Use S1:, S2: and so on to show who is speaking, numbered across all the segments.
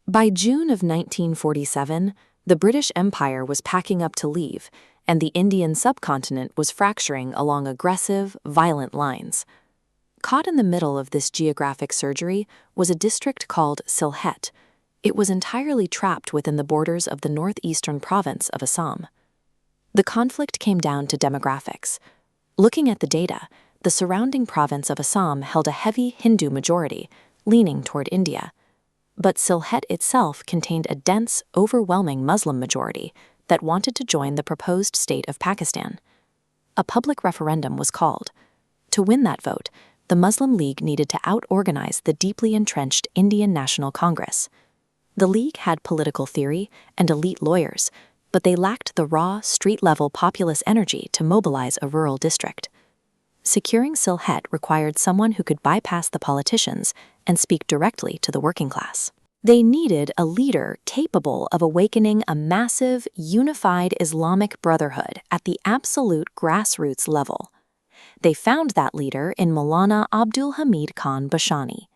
S1: By June of 1947, the British Empire was packing up to leave, and the Indian subcontinent was fracturing along aggressive, violent lines. Caught in the middle of this geographic surgery was a district called Sylhet. It was entirely trapped within the borders of the northeastern province of Assam. The conflict came down to demographics. Looking at the data, the surrounding province of Assam held a heavy Hindu majority, leaning toward India. But Sylhet itself contained a dense, overwhelming Muslim majority that wanted to join the proposed state of Pakistan. A public referendum was called. To win that vote, the Muslim League needed to out-organize the deeply entrenched Indian National Congress. The League had political theory and elite lawyers, but they lacked the raw, street-level populist energy to mobilize a rural district. Securing Sylhet required someone who could bypass the politicians and speak directly to the working class. They needed a leader capable of awakening a massive, unified Islamic brotherhood at the absolute grassroots level. They found that leader in Maulana Abdul Hamid Khan Bhashani.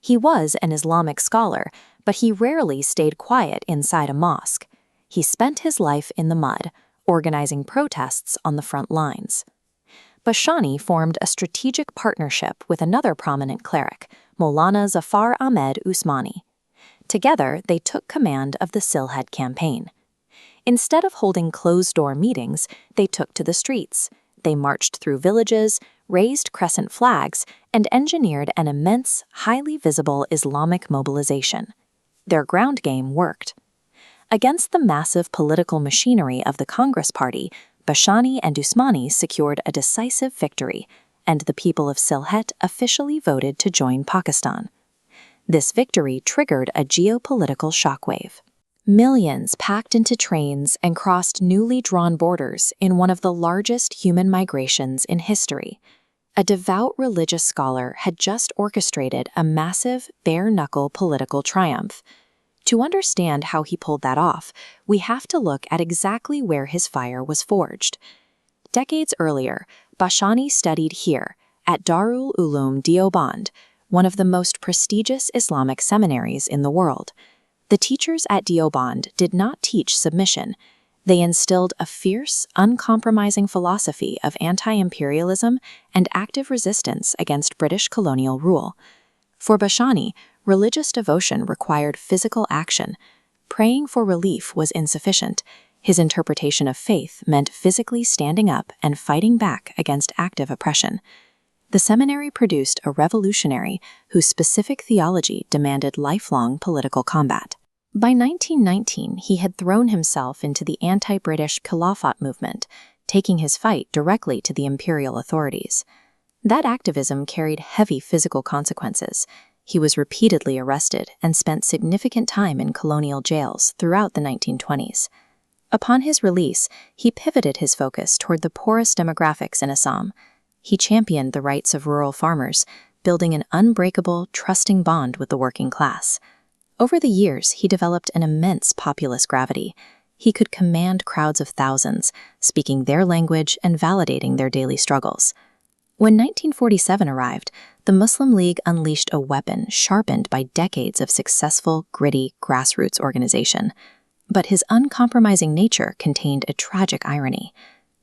S1: He was an Islamic scholar, but he rarely stayed quiet inside a mosque. He spent his life in the mud, organizing protests on the front lines. Bhashani formed a strategic partnership with another prominent cleric, Maulana Zafar Ahmed Usmani. Together, they took command of the Sylhet campaign. Instead of holding closed-door meetings, they took to the streets. They marched through villages, raised crescent flags, and engineered an immense, highly visible Islamic mobilization. Their ground game worked. Against the massive political machinery of the Congress Party, Bhashani and Usmani secured a decisive victory, and the people of Sylhet officially voted to join Pakistan. This victory triggered a geopolitical shockwave. Millions packed into trains and crossed newly drawn borders in one of the largest human migrations in history. A devout religious scholar had just orchestrated a massive, bare-knuckle political triumph. To understand how he pulled that off, we have to look at exactly where his fire was forged. Decades earlier, Bhashani studied here, at Darul Uloom Deoband, one of the most prestigious Islamic seminaries in the world. The teachers at Deoband did not teach submission. They instilled a fierce, uncompromising philosophy of anti-imperialism and active resistance against British colonial rule. For Bhashani, religious devotion required physical action. Praying for relief was insufficient. His interpretation of faith meant physically standing up and fighting back against active oppression. The seminary produced a revolutionary whose specific theology demanded lifelong political combat. By 1919, he had thrown himself into the anti-British Khilafat movement, taking his fight directly to the imperial authorities. That activism carried heavy physical consequences. He was repeatedly arrested and spent significant time in colonial jails throughout the 1920s. Upon his release, he pivoted his focus toward the poorest demographics in Assam. He championed the rights of rural farmers, building an unbreakable, trusting bond with the working class. Over the years, he developed an immense populist gravity. He could command crowds of thousands, speaking their language and validating their daily struggles. When 1947 arrived, the Muslim League unleashed a weapon sharpened by decades of successful, gritty, grassroots organization. But his uncompromising nature contained a tragic irony.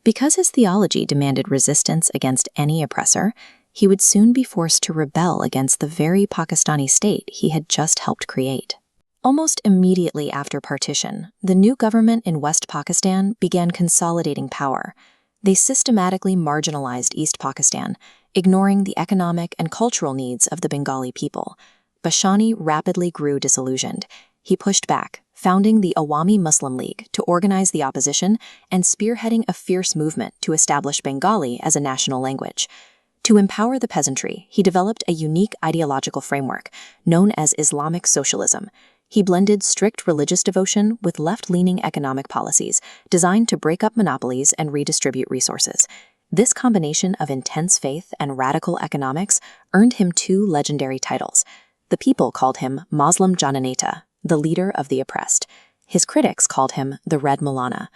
S1: Because his theology demanded resistance against any oppressor, he would soon be forced to rebel against the very Pakistani state he had just helped create. Almost immediately after partition, the new government in West Pakistan began consolidating power. They systematically marginalized East Pakistan, ignoring the economic and cultural needs of the Bengali people. Bhashani rapidly grew disillusioned. He pushed back, founding the Awami Muslim League to organize the opposition and spearheading a fierce movement to establish Bengali as a national language. To empower the peasantry, he developed a unique ideological framework known as Islamic socialism. He blended strict religious devotion with left-leaning economic policies designed to break up monopolies and redistribute resources. This combination of intense faith and radical economics earned him two legendary titles. The people called him Muslim Jananeta, the leader of the oppressed. His critics called him the Red Maulana.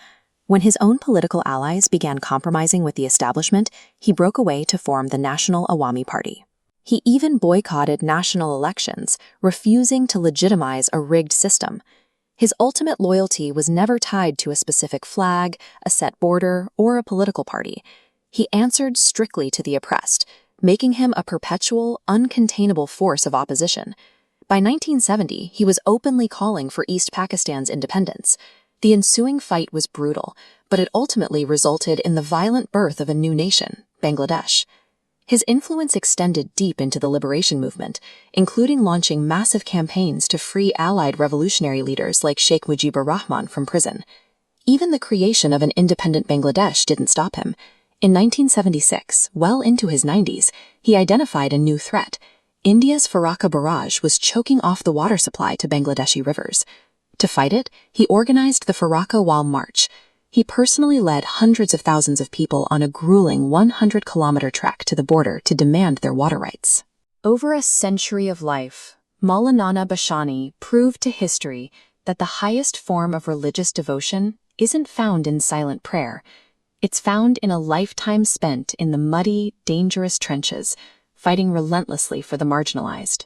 S1: When his own political allies began compromising with the establishment, he broke away to form the National Awami Party. He even boycotted national elections, refusing to legitimize a rigged system. His ultimate loyalty was never tied to a specific flag, a set border, or a political party. He answered strictly to the oppressed, making him a perpetual, uncontainable force of opposition. By 1970, he was openly calling for East Pakistan's independence. The ensuing fight was brutal, but it ultimately resulted in the violent birth of a new nation, Bangladesh. His influence extended deep into the liberation movement, including launching massive campaigns to free allied revolutionary leaders like Sheikh Mujibur Rahman from prison. Even the creation of an independent Bangladesh didn't stop him. In 1976, well into his 90s, he identified a new threat. India's Farakka barrage was choking off the water supply to Bangladeshi rivers. To fight it, he organized the Farakka Wall March. He personally led hundreds of thousands of people on a grueling 100-kilometer trek to the border to demand their water rights. Over a century of life, Maulana Bhashani proved to history that the highest form of religious devotion isn't found in silent prayer. It's found in a lifetime spent in the muddy, dangerous trenches, fighting relentlessly for the marginalized.